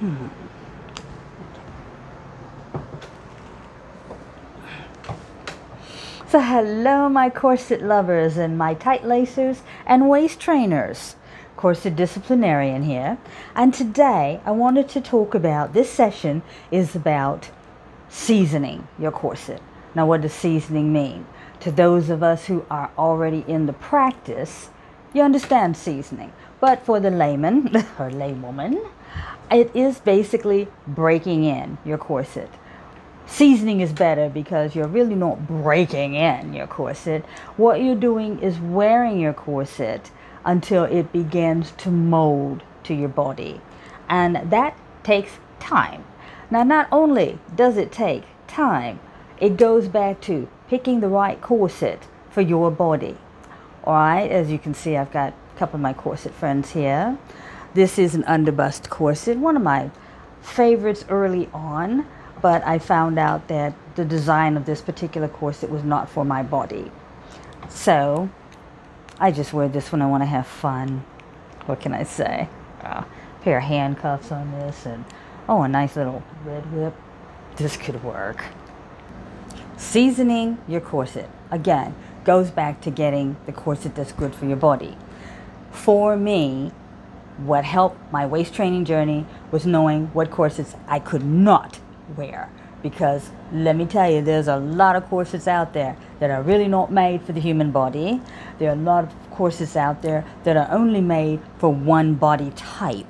So hello my corset lovers and my tight lacers and waist trainers. Corset disciplinarian here. And today I wanted to talk about, this session is about seasoning your corset. Now what does seasoning mean? To those of us who are already in the practice, you understand seasoning. But for the layman or laywoman, it is basically breaking in your corset. Seasoning is better because you're really not breaking in your corset. What you're doing is wearing your corset until it begins to mold to your body. And that takes time. Now, not only does it take time, it goes back to picking the right corset for your body. All right, as you can see, I've got a couple of my corset friends here. This is an underbust corset, one of my favorites early on. But I found out that the design of this particular corset was not for my body. So I just wear this when I want to have fun. What can I say? A pair of handcuffs on this and, oh, a nice little red whip. This could work. Seasoning your corset, again, goes back to getting the corset that's good for your body. For me, what helped my waist training journey was knowing what corsets I could not wear, because let me tell you, there's a lot of corsets out there that are really not made for the human body. There are a lot of corsets out there that are only made for one body type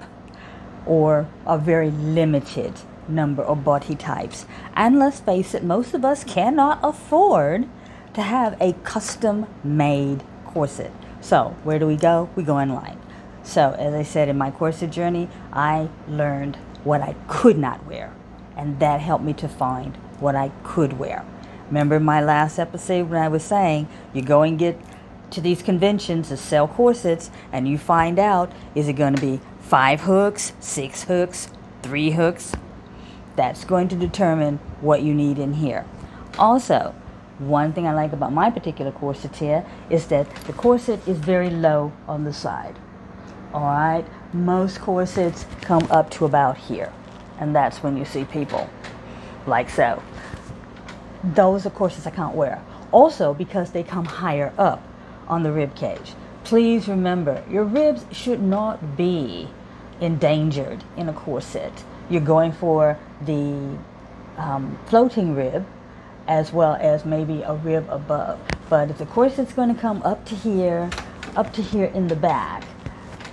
or a very limited number of body types. And let's face it, most of us cannot afford to have a custom made corset. So where do we go? We go online. So as I said, in my corset journey, I learned what I could not wear. And that helped me to find what I could wear. Remember my last episode when I was saying you go and get to these conventions to sell corsets and you find out, is it going to be 5 hooks, 6 hooks, 3 hooks? That's going to determine what you need in here. Also, one thing I like about my particular corset here is that the corset is very low on the side. All right, most corsets come up to about here. And that's when you see people like so. Those are corsets I can't wear. Also because they come higher up on the rib cage. Please remember, your ribs should not be endangered in a corset. You're going for the floating rib as well as maybe a rib above. But if the corset's going to come up to here in the back,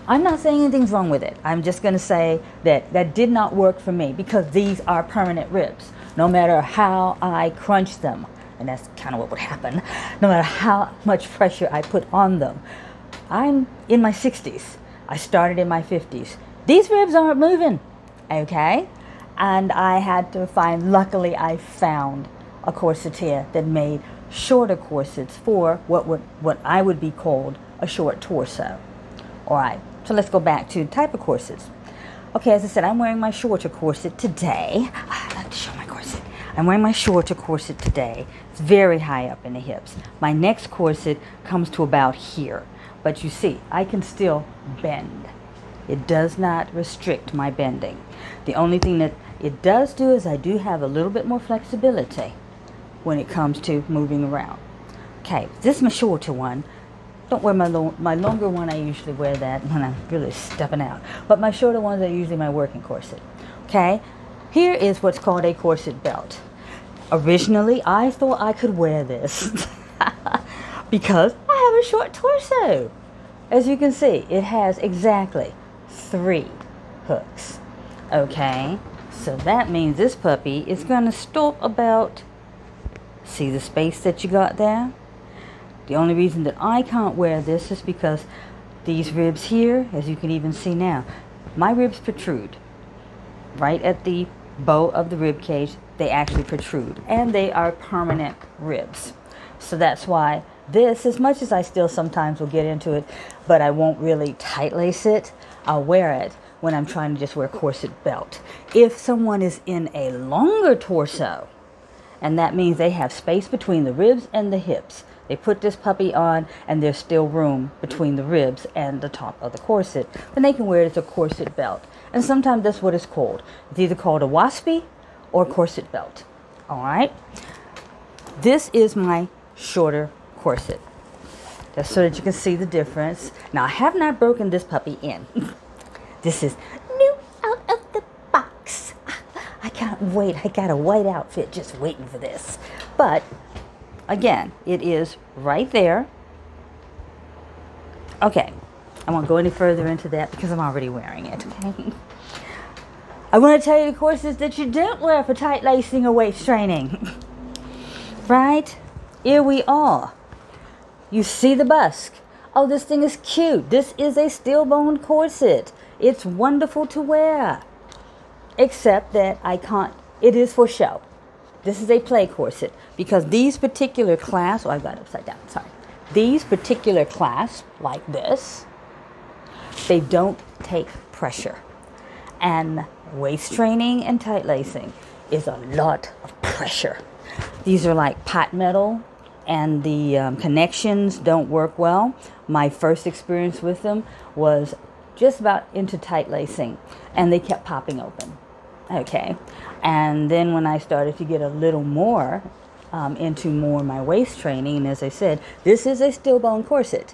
I'm not saying anything's wrong with it. I'm just going to say that that did not work for me because these are permanent ribs. No matter how I crunch them, and that's kind of what would happen, no matter how much pressure I put on them. I'm in my 60s. I started in my 50s. These ribs aren't moving, okay? And I had to find, luckily I found a corsetier that made shorter corsets for what I would be called a short torso. All right. So let's go back to type of corsets. Okay, as I said, I'm wearing my shorter corset today. I like to show my corset. I'm wearing my shorter corset today. It's very high up in the hips. My next corset comes to about here. But you see, I can still bend. It does not restrict my bending. The only thing that it does do is I do have a little bit more flexibility when it comes to moving around. Okay, this is my shorter one. Don't wear my longer one. I usually wear that when I'm really stepping out. But my shorter ones are usually my working corset. Okay? Here is what's called a corset belt. Originally, I thought I could wear this because I have a short torso. As you can see, it has exactly 3 hooks. Okay? So that means this puppy is going to stop about, see the space that you got there? The only reason that I can't wear this is because these ribs here, as you can even see now, my ribs protrude. Right at the bow of the rib cage, they actually protrude. And they are permanent ribs. So that's why this, as much as I still sometimes will get into it, but I won't really tight lace it, I'll wear it when I'm trying to just wear a corset belt. If someone is in a longer torso, and that means they have space between the ribs and the hips, They put this puppy on and there's still room between the ribs and the top of the corset. And they can wear it as a corset belt. And sometimes that's what it's called. It's either called a waspy or corset belt. All right. This is my shorter corset. Just so that you can see the difference. Now, I have not broken this puppy in. This is new out of the box. I can't wait. I got a white outfit just waiting for this. But, again, it is right there. Okay. I won't go any further into that because I'm already wearing it. Okay. I want to tell you the corsets that you don't wear for tight lacing or waist training. Right? Here we are. You see the busk. Oh, this thing is cute. This is a steel-bone corset. It's wonderful to wear. Except that I can't. It is for show. This is a play corset. Because these particular clasps. Oh, I got it upside down. Sorry. These particular clasps, like this, they don't take pressure. And waist training and tight lacing is a lot of pressure. These are like pot metal, and the connections don't work well. My first experience with them was just about into tight lacing, and they kept popping open. Okay, and then when I started to get a little more into more my waist training, and as I said, this is a steel bone corset.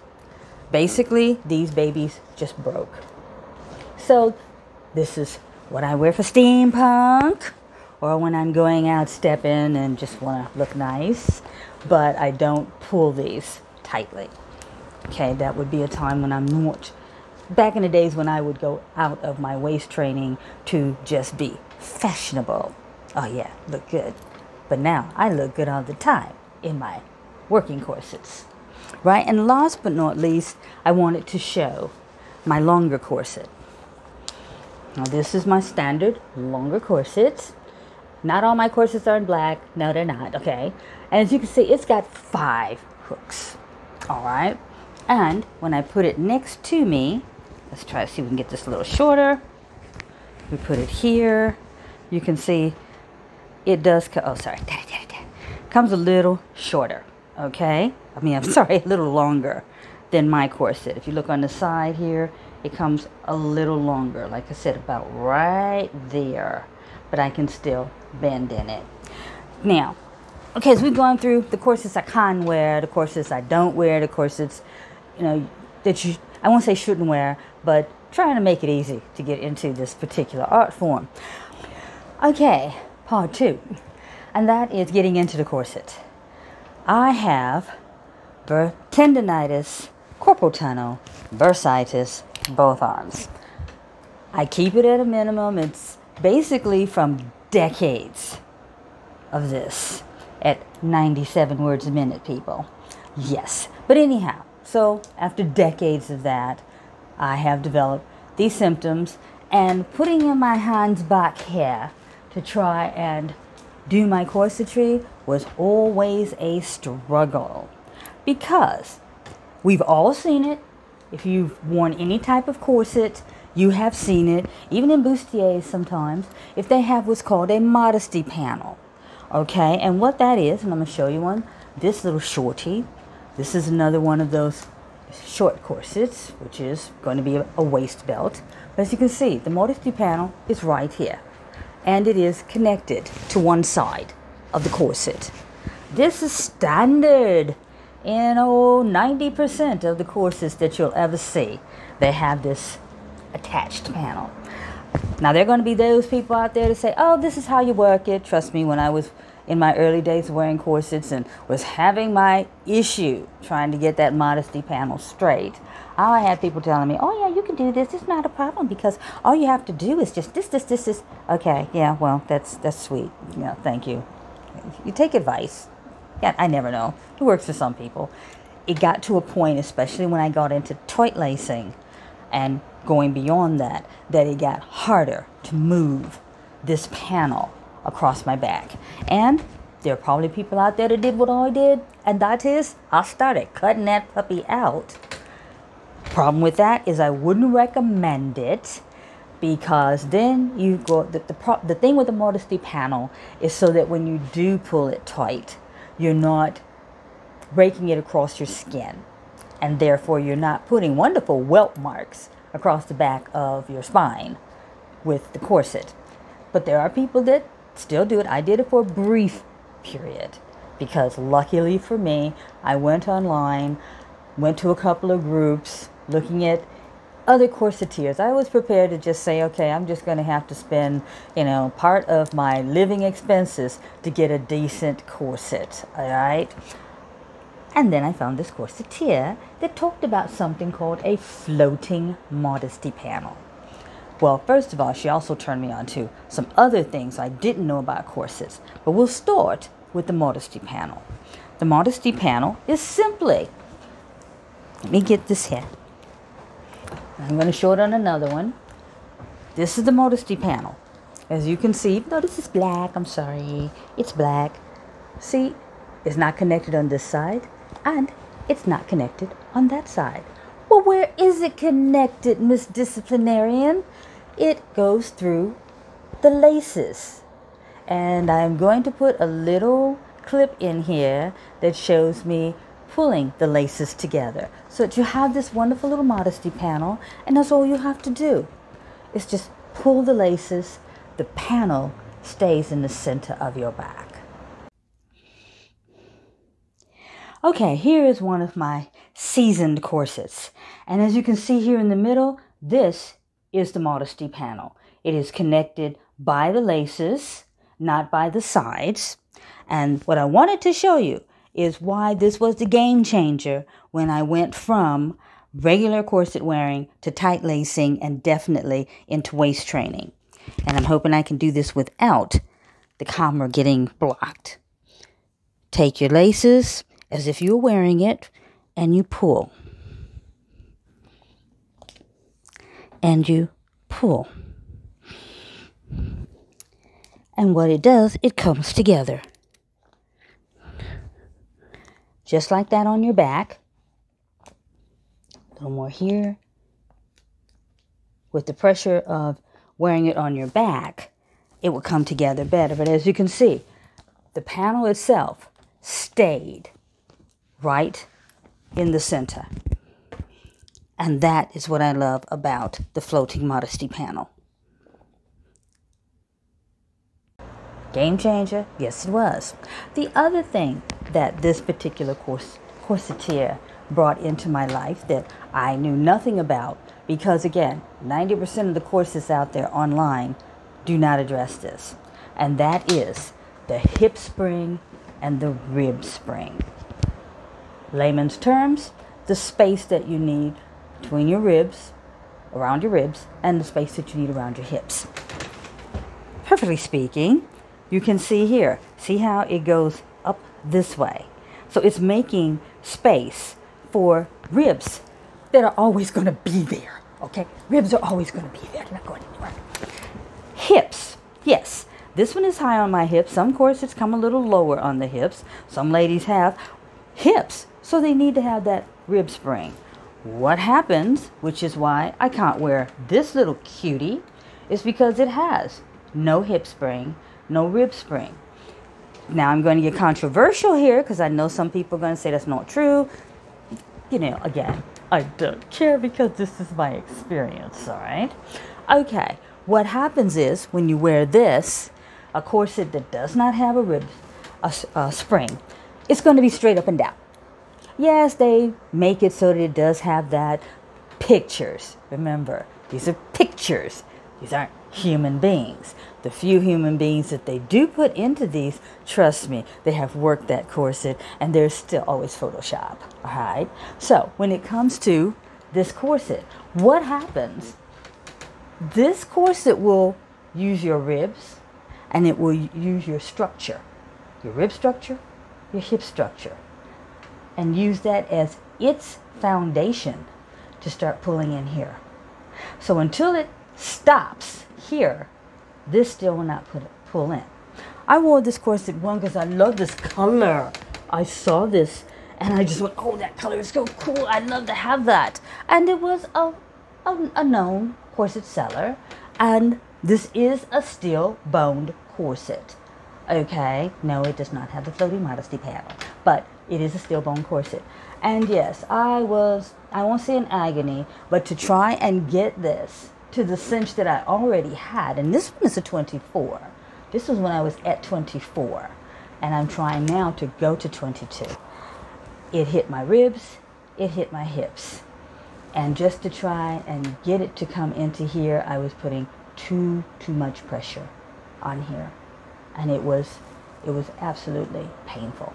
Basically, these babies just broke. So this is what I wear for steampunk, or when I'm going out stepping and just want to look nice, but I don't pull these tightly. Okay, that would be a time when I'm not, back in the days when I would go out of my waist training to just be fashionable. Oh yeah, look good. But now I look good all the time in my working corsets. Right, and last but not least, I wanted to show my longer corset. Now this is my standard longer corset. Not all my corsets are in black. No, they're not. Okay. And as you can see, it's got 5 hooks. All right. And when I put it next to me, let's try to see if we can get this a little shorter. We put it here. You can see it does. Oh, sorry. Comes a little shorter. Okay. I mean, I'm sorry, a little longer than my corset. If you look on the side here, it comes a little longer. Like I said, about right there. But I can still bend in it. Now, okay, so we've gone through the corsets I can wear, the corsets I don't wear, the corsets, that you, I won't say shouldn't wear, but trying to make it easy to get into this particular art form. Okay, part 2, and that is getting into the corset. I have tendonitis, carpal tunnel, bursitis, both arms. I keep it at a minimum. It's basically from decades of this at 97 words a minute, people. Yes. But anyhow, so after decades of that, I have developed these symptoms, and putting in my hands back here to try and do my corsetry was always a struggle, because we've all seen it. If you've worn any type of corset, you have seen it, even in bustiers sometimes, if they have what's called a modesty panel. Okay, and what that is, and I'm going to show you one, this little shorty. This is another one of those short corsets, which is going to be a waist belt. But as you can see, the modesty panel is right here, and it is connected to one side of the corset. This is standard in 90% of the corsets that you'll ever see. They have this attached panel. Now, there are going to be those people out there to say, oh, this is how you work it. Trust me, when I was in my early days wearing corsets and was having my issue trying to get that modesty panel straight, I had people telling me, oh, yeah, you can do this. It's not a problem because all you have to do is just this. Okay, yeah, well, that's sweet. Yeah, thank you. You take advice. Yeah, I never know. It works for some people. It got to a point, especially when I got into tight lacing and going beyond that, that it got harder to move this panel across my back. And there are probably people out there that did what I did, and that is I started cutting that puppy out. Problem with that is I wouldn't recommend it, because then you go, the thing with the modesty panel is so that when you do pull it tight, you're not breaking it across your skin. And therefore, you're not putting wonderful welt marks across the back of your spine with the corset. But there are people that still do it. I did it for a brief period because luckily for me, I went online, went to a couple of groups looking at other corsetiers. I was prepared to just say, okay, I'm just going to have to spend, part of my living expenses to get a decent corset. All right. And then I found this corsetier that talked about something called a floating modesty panel. Well, first of all, she also turned me on to some other things I didn't know about corsets. But we'll start with the modesty panel. The modesty panel is simply, let me get this here. I'm going to show it on another one. This is the modesty panel. As you can see, no, this is black. I'm sorry. It's black. See, it's not connected on this side, and it's not connected on that side. Well, where is it connected, Miss Disciplinarian? It goes through the laces. And I'm going to put a little clip in here that shows me pulling the laces together so that you have this wonderful little modesty panel, and that's all you have to do. It's just pull the laces. The panel stays in the center of your back. Okay, here is one of my seasoned corsets. And as you can see here in the middle, this is the modesty panel. It is connected by the laces, not by the sides. And what I wanted to show you is why this was the game changer when I went from regular corset wearing to tight lacing and definitely into waist training. And I'm hoping I can do this without the camera getting blocked. Take your laces as if you were wearing it, and you pull. And you pull. And what it does, it comes together. Just like that on your back. A little more here. With the pressure of wearing it on your back, it will come together better. But as you can see, the panel itself stayed right in the center. And that is what I love about the floating modesty panel. Game changer? Yes, it was. The other thing that this particular corsetier brought into my life that I knew nothing about, because again, 90% of the corsets out there online do not address this. And that is the hip spring and the rib spring. Layman's terms, the space that you need between your ribs, around your ribs, and the space that you need around your hips. Perfectly speaking, you can see here, see how it goes up this way. So it's making space for ribs that are always going to be there, okay? Ribs are always going to be there. They're not going anywhere. Hips, yes. This one is high on my hips. Some corsets come a little lower on the hips. Some ladies have hips, so they need to have that rib spring. What happens, which is why I can't wear this little cutie, is because it has no hip spring, no rib spring. Now I'm going to get controversial here because I know some people are going to say that's not true. Again, I don't care because this is my experience, all right? Okay, what happens is when you wear this, a corset that does not have a spring, it's going to be straight up and down. Yes, they make it so that it does have that. Pictures. Remember, these are pictures. These aren't human beings. The few human beings that they do put into these, trust me, they have worked that corset, and there's still always Photoshop. All right? So, when it comes to this corset, what happens? This corset will use your ribs, and it will use your structure. Your rib structure, your hip structure. And use that as its foundation to start pulling in here. So until it stops here, this still will not pull in. I wore this corset one because I love this color. I saw this and I just went, oh, that color is so cool. I'd love to have that. And it was a known corset seller. And this is a steel boned corset. Okay, no, it does not have the floating modesty panel. But it is a steel bone corset. And yes, I won't say in agony, but to try and get this to the cinch that I already had, and this one is a 24. This was when I was at 24, and I'm trying now to go to 22. It hit my ribs, it hit my hips. And just to try and get it to come into here, I was putting too much pressure on here. And it was absolutely painful.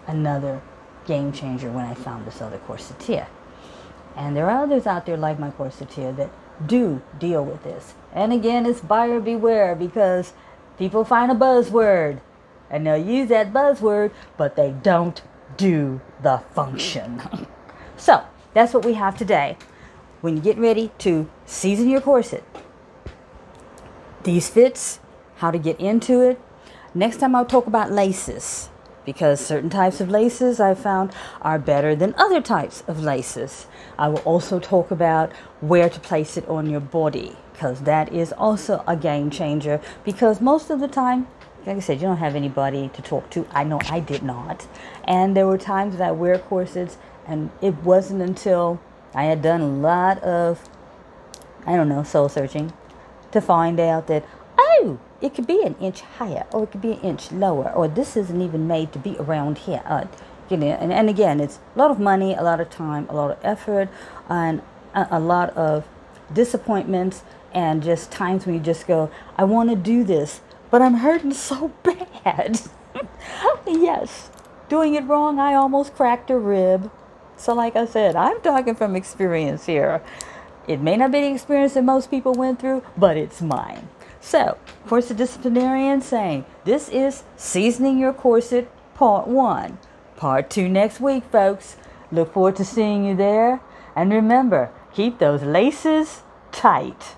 Another game changer when I found this other corseteer. And there are others out there like my corseteer that do deal with this. And again, it's buyer beware, because people find a buzzword and they'll use that buzzword, but they don't do the function. So that's what we have today. When you get ready to season your corset, these fits, how to get into it. Next time I'll talk about laces, because certain types of laces I found are better than other types of laces. I will also talk about where to place it on your body, because that is also a game changer, because most of the time, like I said, you don't have anybody to talk to. I know I did not. And there were times that I wear corsets, and it wasn't until I had done a lot of, soul searching, to find out that, oh, it could be an inch higher, or it could be an inch lower, or this isn't even made to be around here. And again, it's a lot of money, a lot of time, a lot of effort, and a lot of disappointments, and just times when you just go, I want to do this, but I'm hurting so bad. Yes, doing it wrong, I almost cracked a rib. So like I said, I'm talking from experience here. It may not be the experience that most people went through, but it's mine. So, Corset Disciplinarian saying, this is Seasoning Your Corset Part 1. Part 2 next week, folks. Look forward to seeing you there. And remember, keep those laces tight.